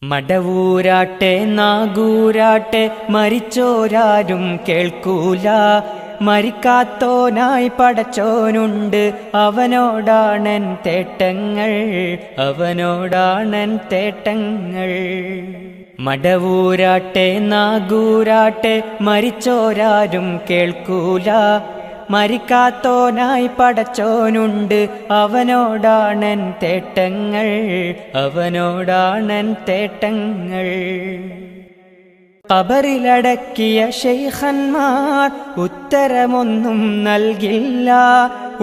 മടവൂരാട്ടെ നാഗൂരാട്ടെ മരിച്ചോരാരും കേൾക്കൂല. മരിക്കാത്തോനായി പടച്ചോനുണ്ട്, അവനോടാണൻ തേട്ടങ്ങൾ, അവനോടാണൻ തേട്ടങ്ങൾ. മടവൂരാട്ടെ നാഗൂരാട്ടെ മരിച്ചോരാരും കേൾക്കൂല. മരിക്കാത്തോനായി പടച്ചോനുണ്ട്, അവനോടാണൻ തേട്ടങ്ങൾ, അവനോടാണൻ തേട്ടങ്ങൾ. ഖബറിലടക്കിയ ശൈഖന്മാർ ഉത്തരമൊന്നും നൽകില്ല.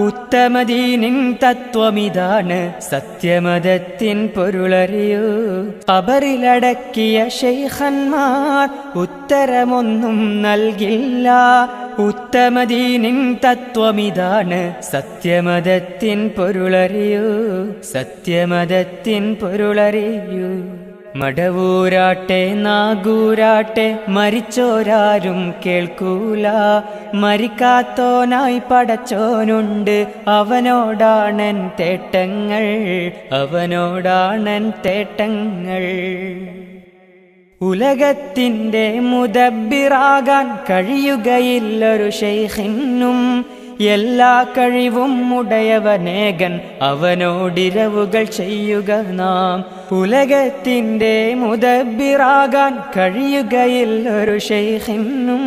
ഉത്തമദീനിൻ തത്വമിതാണ്, സത്യമതത്തിൻ പൊരുളറിയൂ. ഖബറിലടക്കിയ ശൈഖന്മാർ ഉത്തരമൊന്നും നൽകില്ല. ഉത്തമദീനിൻ തത്വമിതാണ്, സത്യമതത്തിൻ പൊരുളറിയൂ, സത്യമതത്തിൻ പൊരുളറിയൂ. മടവൂരാട്ടെ നാഗൂരാട്ടെ മരിച്ചോരാരും കേൾക്കൂല. മരിക്കാത്തോനായി പടച്ചോനുണ്ട്, അവനോടാണൻ തേട്ടങ്ങൾ, അവനോടാണൻ തേട്ടങ്ങൾ. ഉലകത്തിൻ്റെ മുദബ്ബിറാകാൻ കഴിയുകയില്ലൊരു ശൈഖിനും, എല്ലാ കഴിവും ഉടയവനേകൻ, അവനോടിരവുകൾ ചെയ്യുക നാം. ഉലകത്തിൻ്റെ മുദബ്ബിറാകാൻ കഴിയുകയില്ലൊരു ശൈഖിനും,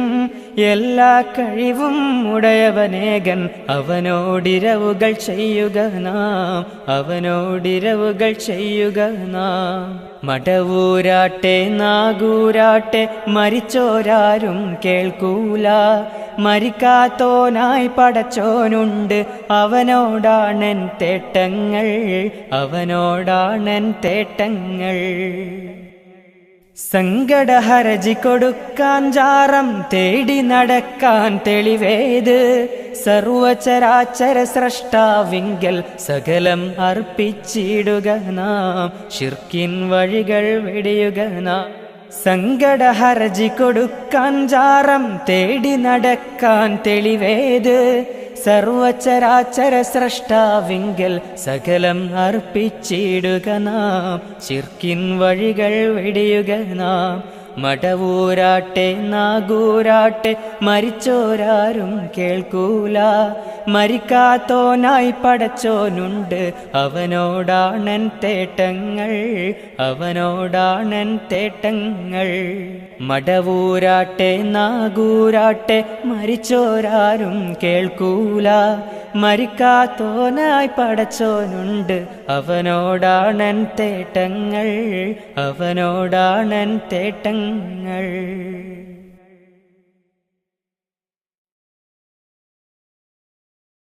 എല്ലാ കഴിവും ഉടയവനേകൻ, അവനോടിരവുകൾ ചെയ്യുക നാം, അവനോടിരവുകൾ ചെയ്യുക നാം. മടവൂരാട്ടെ നാഗൂരാട്ടെ മരിച്ചോരാരും കേൾക്കൂല. മരിക്കാത്തോനായി പടച്ചോനുണ്ട്, അവനോടാണൻ തേട്ടങ്ങൾ, അവനോടാണൻ തേട്ടങ്ങൾ. സങ്കടഹരജി കൊടുക്കാൻ ജാറം തേടി നടക്കാൻ തെളിവേത്, സർവചരാചര സ്രഷ്ടാവിങ്കൽ സകലം അർപ്പിച്ചിടുക നാം, ശിർക്കിൻ വഴികൾ വെടിയുക നാം. സങ്കടഹരജി കൊടുക്കാൻ ജാറം തേടി നടക്കാൻ തെളിവേത്, സർവചരാചര സ്രഷ്ടാവിങ്കൽ സകലം അർപ്പിച്ചിടുക നാം, ശിർക്കിൻ വഴികൾ വെടിയുക നാം. മടവൂരാട്ടെ നാഗൂരാട്ടെ മരിച്ചോരാരും കേൾക്കൂല. മരിക്കാത്തോനായി പടച്ചോനുണ്ട്, അവനോടാണൻ തേട്ടങ്ങൾ, അവനോടാണൻ തേട്ടങ്ങൾ. മടവൂരാട്ടെ നാഗൂരാട്ടെ മരിച്ചോരാരും കേൾക്കൂല. മരിക്കാത്തോനായി പടച്ചോനുണ്ട്, അവനോടാണൻ തേട്ടങ്ങൾ, അവനോടാണൻ തേട്ടങ്ങൾ.